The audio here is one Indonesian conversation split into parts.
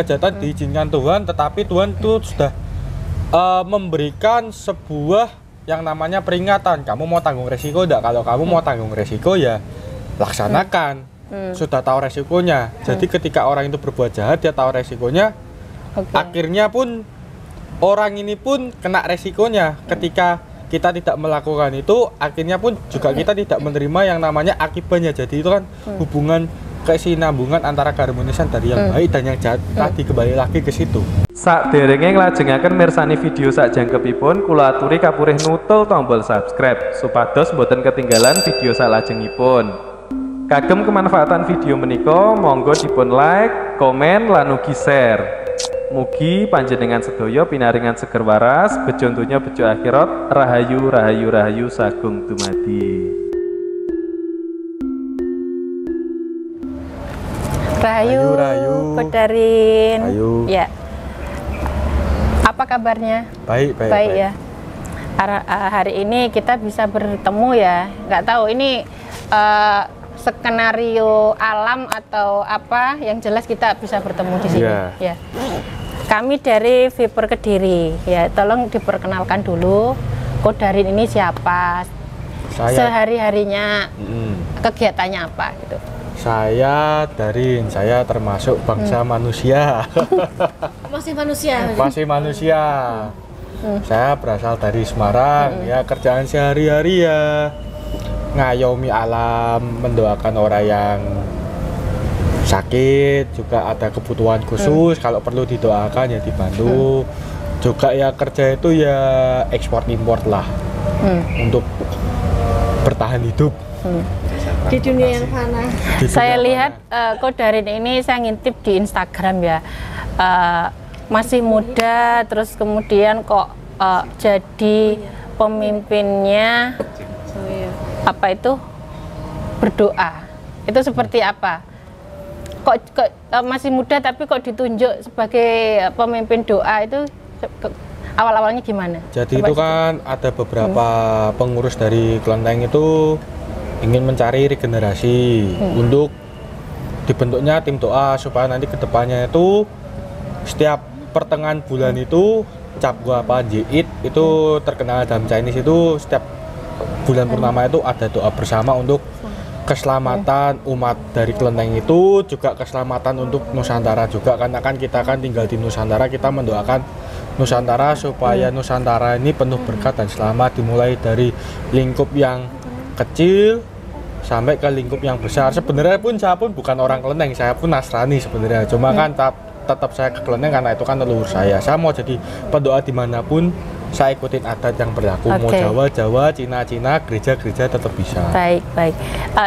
kejahatan diizinkan Tuhan, tetapi Tuhan itu sudah memberikan sebuah yang namanya peringatan. Kamu mau tanggung resiko enggak? Kalau kamu mau tanggung resiko ya laksanakan. Sudah tahu resikonya. Jadi ketika orang itu berbuat jahat, dia tahu resikonya. Akhirnya pun orang ini pun kena resikonya. Ketika kita tidak melakukan itu, akhirnya pun juga kita tidak menerima yang namanya akibatnya. Jadi itu kan hubungan kesinambungan antara keharmonisan dari yang baik dan yang jahat tadi kembali lagi ke situ. Saderenge nglajengaken mirsani video sakjangkepipun, kula aturi kapurih nutul tombol subscribe supados boten ketinggalan video salajengipun. Kagem kemanfaatan video menika monggo dipun like, komen lan ugi share. Mugi panjenengan sedaya pinaringan seger waras, bejo donya bejo akhirat, rahayu rahayu rahayu sagung dumadi. Rahayu, Rahayu. Kodarin. Rahayu. Ya. Apa kabarnya? Baik. Ya. Hari ini kita bisa bertemu ya. Nggak tahu ini skenario alam atau apa, yang jelas kita bisa bertemu di sini. Ya. Kami dari Viper Kediri. Ya, tolong diperkenalkan dulu. Kodarin ini siapa? Sehari-harinya kegiatannya apa gitu. Saya Darin, saya termasuk bangsa manusia. Masih manusia. Masih manusia. Saya berasal dari Semarang. Ya, kerjaan sehari-hari ya ngayomi alam, mendoakan orang yang sakit, juga ada kebutuhan khusus, kalau perlu didoakan ya dibantu. Juga ya kerja itu ya ekspor import lah, untuk bertahan hidup. Di dunia yang fana. Saya lihat Kodarin ini saya ngintip di Instagram ya, masih muda, terus kemudian kok jadi pemimpinnya apa itu berdoa. Itu seperti apa? Kok masih muda tapi kok ditunjuk sebagai pemimpin doa, itu awal-awalnya gimana? Jadi itu kan ada beberapa pengurus dari kelenteng itu ingin mencari regenerasi untuk dibentuknya tim doa supaya nanti kedepannya itu setiap pertengahan bulan itu Cap Gua Panjiit itu terkenal dalam Chinese, itu setiap bulan purnama itu ada doa bersama untuk keselamatan umat dari kelenteng itu, juga keselamatan untuk Nusantara juga, karena kan kita kan tinggal di Nusantara, kita mendoakan Nusantara supaya Nusantara ini penuh berkat dan selamat, dimulai dari lingkup yang kecil sampai ke lingkup yang besar. Sebenarnya pun saya pun bukan orang kelenteng, saya pun Nasrani sebenarnya, cuma kan tetap saya ke kelenteng karena itu kan leluhur saya. Saya mau jadi pendoa dimanapun, saya ikutin adat yang berlaku. Mau Jawa, Cina, gereja tetap bisa. Baik.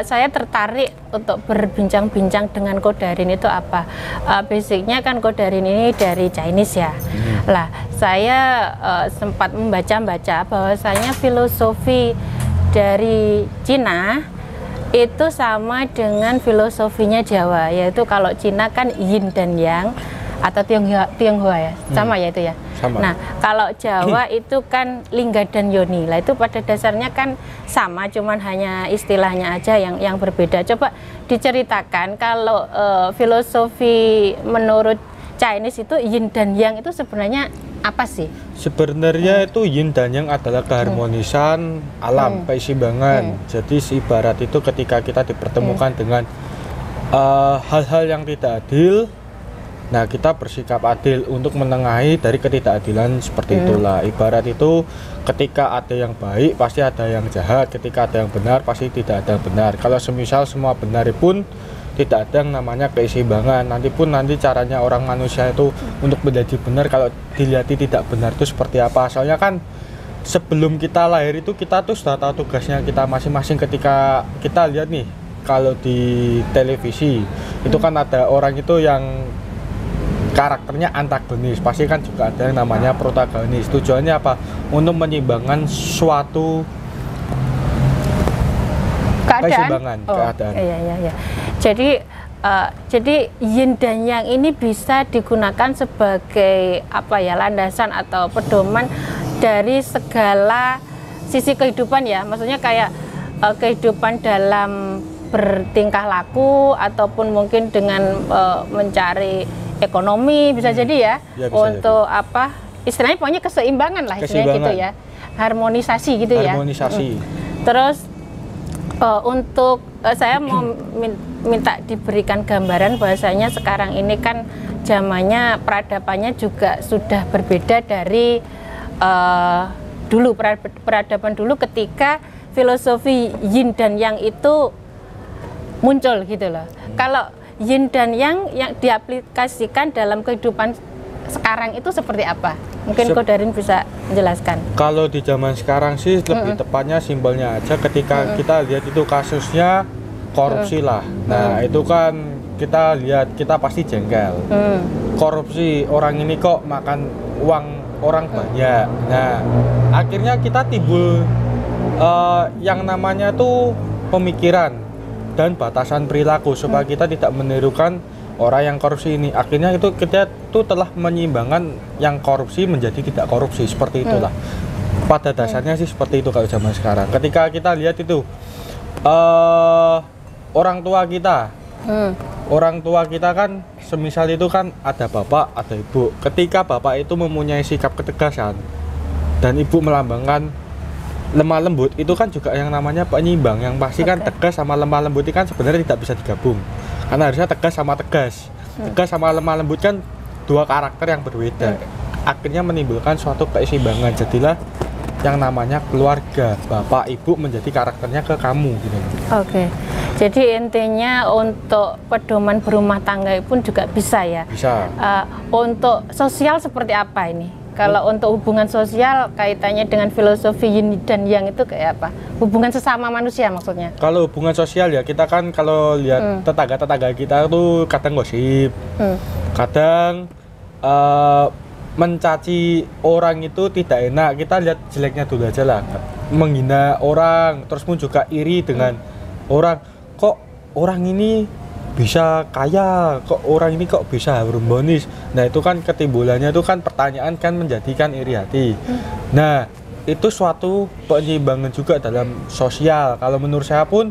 Saya tertarik untuk berbincang-bincang dengan Kodarin itu apa? Basicnya kan Kodarin ini dari Chinese ya. Lah, saya sempat membaca-baca bahwasanya filosofi dari Cina itu sama dengan filosofinya Jawa, yaitu kalau Cina kan Yin dan Yang atau Tionghoa ya, sama ya itu ya. Sama. Nah, kalau Jawa itu kan Lingga dan Yoni. Lah itu pada dasarnya kan sama, cuman hanya istilahnya aja yang berbeda. Coba diceritakan kalau filosofi menurut Chinese itu Yin dan Yang itu sebenarnya apa sih? Sebenarnya itu Yin dan Yang adalah keharmonisan alam, keseimbangan. Jadi ibarat itu ketika kita dipertemukan dengan hal-hal yang tidak adil, nah kita bersikap adil untuk menengahi dari ketidakadilan seperti itulah. Ibarat itu ketika ada yang baik pasti ada yang jahat, ketika ada yang benar pasti tidak ada yang benar. Kalau semisal semua benar pun tidak ada yang namanya keseimbangan. Nanti caranya orang manusia itu untuk menjadi benar, kalau dilihat tidak benar itu seperti apa. Soalnya kan sebelum kita lahir itu kita tuh sudah tahu tugasnya kita masing-masing. Ketika kita lihat nih, kalau di televisi itu kan ada orang itu yang karakternya antagonis, pasti kan juga ada yang namanya protagonis. Tujuannya apa? Untuk menyeimbangkan suatu keseimbangan keadaan. Iya. Jadi Yin dan Yang ini bisa digunakan sebagai apa ya, landasan atau pedoman dari segala sisi kehidupan ya. Maksudnya kayak kehidupan dalam bertingkah laku, ataupun mungkin dengan mencari ekonomi bisa jadi ya, Ya, bisa untuk apa istilahnya pokoknya keseimbangan lah istilahnya gitu ya, harmonisasi gitu ya. Harmonisasi. Terus untuk saya mau minta diberikan gambaran bahwasanya sekarang ini kan zamannya peradabannya juga sudah berbeda dari dulu, peradaban dulu ketika filosofi yin dan yang itu muncul gitu loh. Kalau yin dan yang diaplikasikan dalam kehidupan sekarang itu seperti apa? Mungkin Kodarin bisa menjelaskan. Kalau di zaman sekarang sih lebih tepatnya simpelnya aja, ketika kita lihat itu kasusnya korupsi lah. Nah, itu kan kita lihat, kita pasti jengkel. Korupsi, orang ini kok makan uang orang banyak. Nah, akhirnya kita timbul yang namanya tuh pemikiran dan batasan perilaku supaya kita tidak menirukan orang yang korupsi ini. Akhirnya itu kita tuh telah menyeimbangkan yang korupsi menjadi tidak korupsi, seperti itulah. Pada dasarnya sih seperti itu kalau zaman sekarang. Ketika kita lihat itu orang tua kita kan semisal itu kan ada bapak, ada ibu. Ketika bapak itu mempunyai sikap ketegasan dan ibu melambangkan lemah lembut, itu kan juga yang namanya penyeimbang. Yang pasti kan tegas sama lemah lembut itu kan sebenarnya tidak bisa digabung, karena harusnya tegas sama tegas. Tegas sama lemah lembut kan dua karakter yang berbeda. Akhirnya menimbulkan suatu keseimbangan, jadilah yang namanya keluarga. Bapak ibu menjadi karakternya ke kamu gitu. Oke. Jadi intinya untuk pedoman berumah tangga pun juga bisa ya. Bisa. Untuk sosial seperti apa ini? Kalau untuk hubungan sosial kaitannya dengan filosofi yin dan yang itu kayak apa? Hubungan sesama manusia maksudnya? Kalau hubungan sosial ya, kita kan kalau lihat tetangga-tetangga kita tuh kadang gosip, kadang mencaci orang itu tidak enak. Kita lihat jeleknya dulu aja lah, menghina orang, terus pun juga iri dengan orang. Kok orang ini bisa kaya, kok orang ini kok bisa harmonis. Nah, itu kan ketimbulannya itu kan pertanyaan kan menjadikan iri hati. Nah, itu suatu penyeimbangan juga dalam sosial. Kalau menurut saya pun,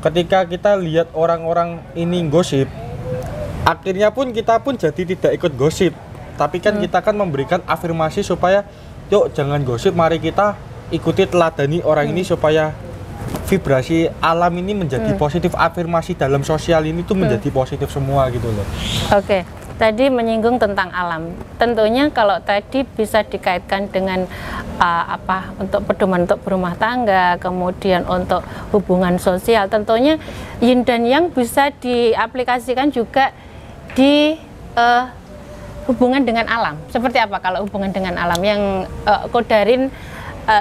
ketika kita lihat orang-orang ini gosip, akhirnya pun kita pun jadi tidak ikut gosip. Tapi kan kita kan memberikan afirmasi supaya yuk jangan gosip, mari kita ikuti teladani orang ini supaya vibrasi alam ini menjadi positif. Afirmasi dalam sosial ini tuh menjadi positif semua gitu loh. Oke, tadi menyinggung tentang alam. Tentunya kalau tadi bisa dikaitkan dengan untuk pedoman untuk berumah tangga, kemudian untuk hubungan sosial. Tentunya yin dan yang bisa diaplikasikan juga di hubungan dengan alam. Seperti apa kalau hubungan dengan alam yang Kodarin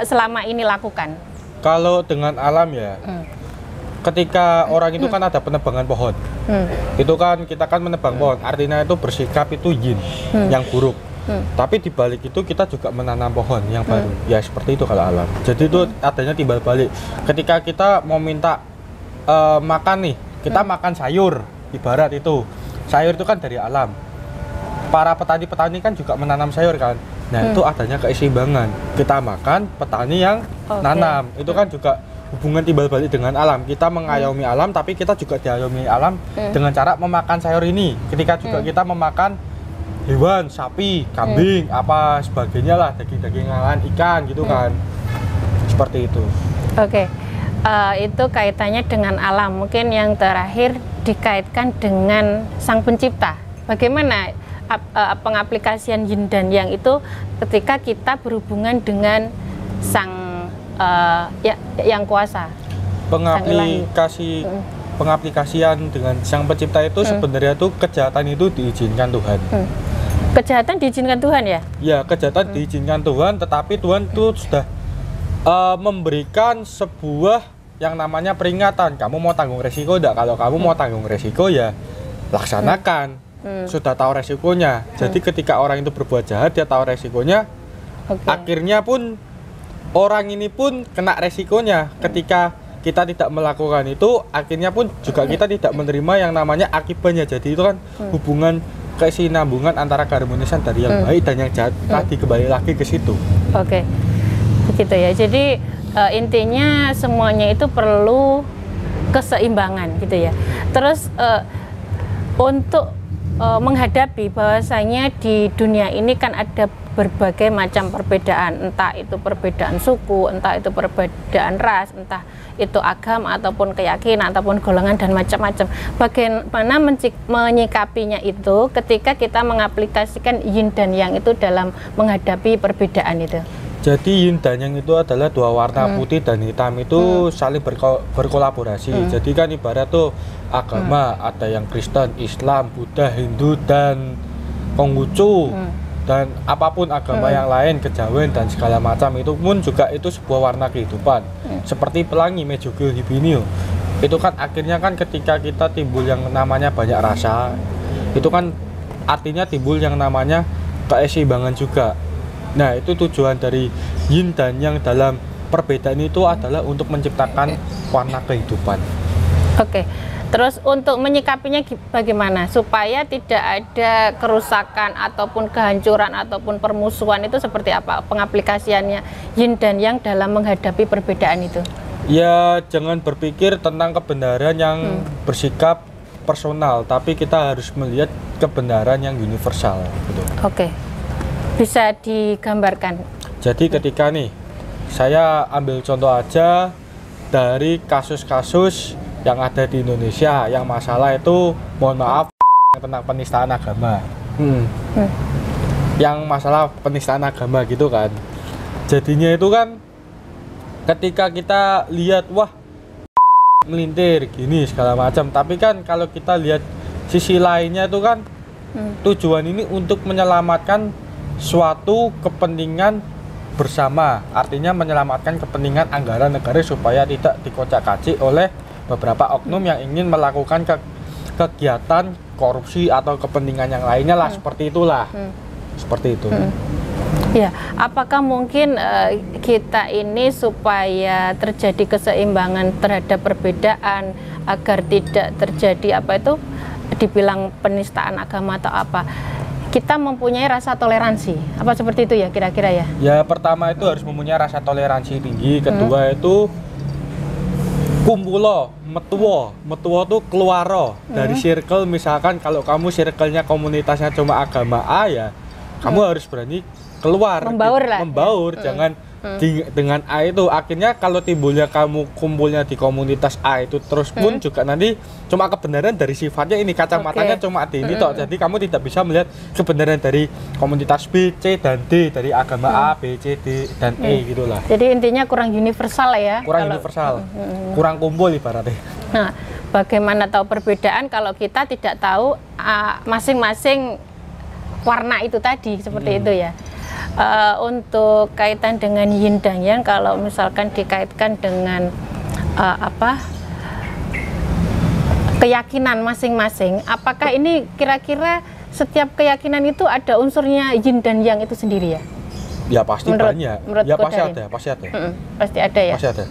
selama ini lakukan? Kalau dengan alam ya, ketika orang itu kan ada penebangan pohon, itu kan kita kan menebang pohon, artinya itu bersikap itu yin, yang buruk. Tapi di balik itu kita juga menanam pohon yang baru, ya seperti itu kalau alam. Jadi itu adanya timbal balik. Ketika kita mau minta makan nih, kita makan sayur, ibarat itu sayur itu kan dari alam. Para petani-petani kan juga menanam sayur kan. Nah, itu adanya keseimbangan. Kita makan, petani yang nanam. Itu kan juga hubungan timbal balik dengan alam. Kita mengayomi alam, tapi kita juga diayomi alam dengan cara memakan sayur ini. Ketika juga kita memakan hewan, sapi, kambing, apa sebagainya lah, daging-dagingan, ikan gitu kan. Seperti itu. Oke. Itu kaitannya dengan alam. Mungkin yang terakhir dikaitkan dengan Sang Pencipta. Bagaimana pengaplikasian yin dan yang itu ketika kita berhubungan dengan sang yang kuasa, pengaplikasian dengan Sang Pencipta itu sebenarnya tuh kejahatan itu diizinkan Tuhan. Kejahatan diizinkan Tuhan ya? Ya, kejahatan diizinkan Tuhan, tetapi Tuhan tuh sudah memberikan sebuah yang namanya peringatan. Kamu mau tanggung resiko enggak? Kalau kamu mau tanggung resiko ya laksanakan. Sudah tahu resikonya. Jadi ketika orang itu berbuat jahat, dia tahu resikonya. Akhirnya pun orang ini pun kena resikonya. Ketika kita tidak melakukan itu, akhirnya pun juga kita tidak menerima yang namanya akibatnya. Jadi itu kan hubungan kesinambungan antara keharmonisan dari yang baik dan yang jahat tadi kembali lagi ke situ. Oke, begitu ya. Jadi intinya semuanya itu perlu keseimbangan gitu ya. Terus untuk menghadapi bahwasanya di dunia ini kan ada berbagai macam perbedaan, entah itu perbedaan suku, entah itu perbedaan ras, entah itu agama ataupun keyakinan ataupun golongan dan macam-macam. Bagaimana menyikapinya itu ketika kita mengaplikasikan yin dan yang itu dalam menghadapi perbedaan itu? Jadi yin dan yang itu adalah dua warna putih dan hitam itu saling berkolaborasi. Jadi kan ibarat tuh agama ada yang Kristen, Islam, Buddha, Hindu dan Konghucu dan apapun agama yang lain, kejawen dan segala macam itu pun juga itu sebuah warna kehidupan. Seperti pelangi Mejugil Hibinio. Itu kan akhirnya kan ketika kita timbul yang namanya banyak rasa, itu kan artinya timbul yang namanya keseimbangan juga. Nah, itu tujuan dari yin dan yang dalam perbedaan itu adalah untuk menciptakan warna kehidupan. Oke. Terus untuk menyikapinya bagaimana supaya tidak ada kerusakan ataupun kehancuran ataupun permusuhan, itu seperti apa pengaplikasiannya yin dan yang dalam menghadapi perbedaan itu? Ya, jangan berpikir tentang kebenaran yang bersikap personal, tapi kita harus melihat kebenaran yang universal gitu. Oke. Bisa digambarkan? Jadi ketika nih, saya ambil contoh aja dari kasus-kasus yang ada di Indonesia yang masalah itu, mohon maaf, tentang penistaan agama. Yang masalah penistaan agama gitu kan. Jadinya itu kan ketika kita lihat, wah melintir gini segala macam, tapi kan kalau kita lihat sisi lainnya itu kan tujuan ini untuk menyelamatkan suatu kepentingan bersama, artinya menyelamatkan kepentingan anggaran negara supaya tidak dikocak-kacik oleh beberapa oknum yang ingin melakukan kegiatan korupsi atau kepentingan yang lainnya lah, seperti itulah. Seperti itu. Ya, apakah mungkin kita ini supaya terjadi keseimbangan terhadap perbedaan agar tidak terjadi apa itu dibilang penistaan agama atau apa, kita mempunyai rasa toleransi, apa seperti itu ya kira-kira ya? Ya, pertama itu harus mempunyai rasa toleransi tinggi. Kedua itu kumpulo, metuwo tuh keluaro dari circle. Misalkan kalau kamu circle-nya komunitasnya cuma agama A ya, kamu harus berani keluar, membaur lah, membaur, jangan dengan A itu. Akhirnya kalau timbulnya kamu kumpulnya di komunitas A itu terus pun juga nanti cuma kebenaran dari sifatnya ini, kacamatanya cuma di ini toh. Jadi kamu tidak bisa melihat kebenaran dari komunitas B, C dan D, dari agama A, B, C, D dan E gitulah. Jadi intinya kurang universal ya. Universal, kurang kumpul ibaratnya. Nah, bagaimana tahu perbedaan kalau kita tidak tahu masing-masing warna itu tadi, seperti itu ya. Untuk kaitan dengan yin dan yang, kalau misalkan dikaitkan dengan keyakinan masing-masing, apakah ini kira-kira setiap keyakinan itu ada unsurnya yin dan yang itu sendiri ya? Ya pasti banyak. Ya pasti ada, pasti ada. Pasti ada ya. Pasti ada.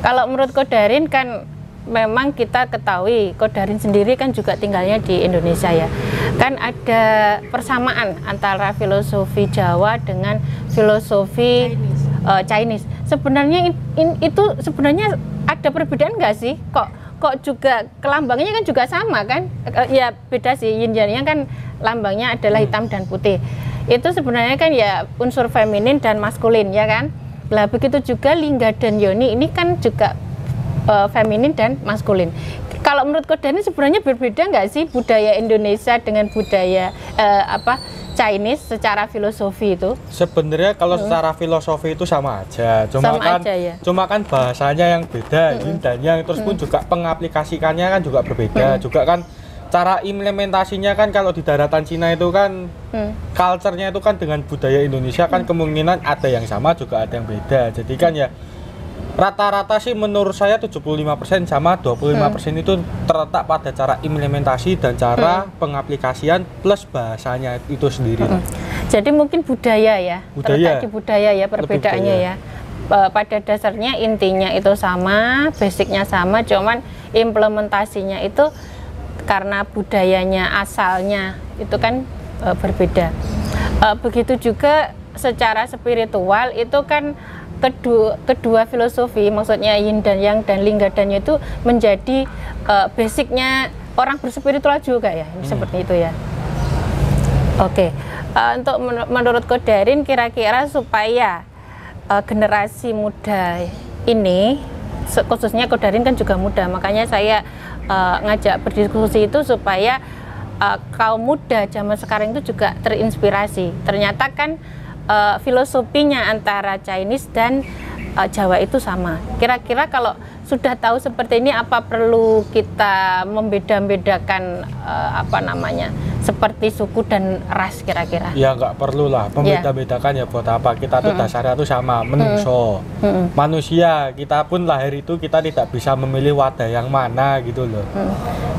Kalau menurut Kodarin kan memang kita ketahui Kodarin sendiri kan juga tinggalnya di Indonesia ya. Kan ada persamaan antara filosofi Jawa dengan filosofi Chinese. Sebenarnya itu sebenarnya ada perbedaan nggak sih? Kok juga kelambangnya kan juga sama kan? Ya beda sih, yin yang kan lambangnya adalah hitam dan putih. Itu sebenarnya kan ya unsur feminin dan maskulin ya kan? Lah begitu juga lingga dan yoni ini kan juga feminin dan maskulin. Kalau menurut Kodarin sebenarnya berbeda nggak sih budaya Indonesia dengan budaya Chinese secara filosofi itu? Sebenarnya kalau secara filosofi itu sama aja, cuma kan bahasanya yang beda, yin dan yang, terus pun juga pengaplikasikannya kan juga berbeda, juga kan cara implementasinya kan kalau di daratan Cina itu kan culture-nya itu kan dengan budaya Indonesia kan kemungkinan ada yang sama juga ada yang beda. Jadi kan ya rata-rata sih menurut saya 75% sama, 25% itu terletak pada cara implementasi dan cara pengaplikasian plus bahasanya itu sendiri. Jadi mungkin budaya ya, terletak di budaya ya perbedaannya ya. Pada dasarnya intinya itu sama, basicnya sama, cuman implementasinya itu karena budayanya asalnya itu kan berbeda. Begitu juga secara spiritual itu kan kedua filosofi, maksudnya yin dan yang dan lingga dan yang itu menjadi basicnya orang berspiritual juga ya, seperti itu ya. Oke, untuk menurut Kodarin kira-kira supaya generasi muda ini, khususnya Kodarin kan juga muda, makanya saya ngajak berdiskusi itu supaya kaum muda zaman sekarang itu juga terinspirasi. Ternyata kan filosofinya antara Chinese dan Jawa itu sama. Kira-kira kalau sudah tahu seperti ini, apa perlu kita membeda-bedakan seperti suku dan ras kira-kira? Ya nggak perlu lah, membeda-bedakan ya buat apa? Kita tuh dasarnya tuh sama, menungso. Manusia, kita pun lahir itu kita tidak bisa memilih wadah yang mana gitu loh.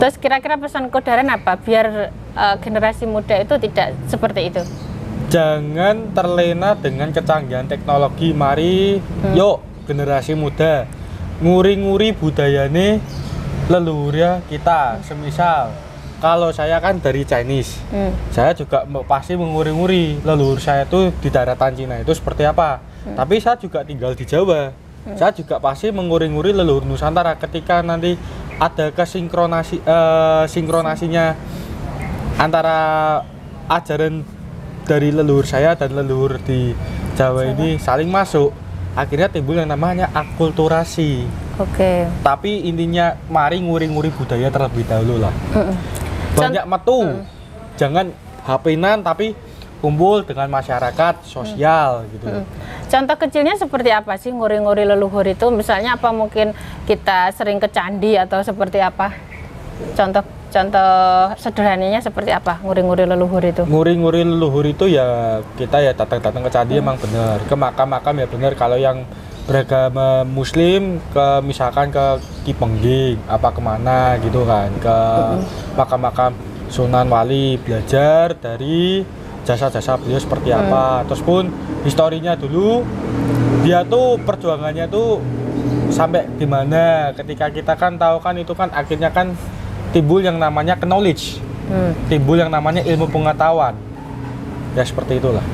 Terus kira-kira pesan Kodarin apa biar generasi muda itu tidak seperti itu? Jangan terlena dengan kecanggihan teknologi. Mari yuk generasi muda nguri-nguri budayane leluhur kita. Semisal kalau saya kan dari Chinese, saya juga pasti menguri-nguri leluhur saya itu di daratan Cina itu seperti apa. Tapi saya juga tinggal di Jawa, saya juga pasti menguri-nguri leluhur Nusantara. Ketika nanti ada sinkronasinya antara ajaran dari leluhur saya dan leluhur di Jawa ini saling masuk, akhirnya timbul yang namanya akulturasi. Oke. Tapi intinya mari nguri-nguri budaya terlebih dahulu lah. Banyak metu, jangan HP-nan tapi kumpul dengan masyarakat sosial gitu. Contoh kecilnya seperti apa sih nguri-nguri leluhur itu? Misalnya apa mungkin kita sering ke candi atau seperti apa? Contoh sederhananya seperti apa nguri-nguri leluhur itu? Nguri-nguri leluhur itu ya kita ya datang-datang ke candi emang bener, ke makam-makam ya bener. Kalau yang beragama Muslim misalkan ke Kipengging apa kemana gitu kan, ke makam-makam Sunan Wali, belajar dari jasa-jasa beliau seperti apa. Terus pun historinya dulu dia tuh perjuangannya tuh sampai di mana. Ketika kita kan tahu kan itu kan akhirnya kan timbul yang namanya knowledge, timbul yang namanya ilmu pengetahuan, ya seperti itulah.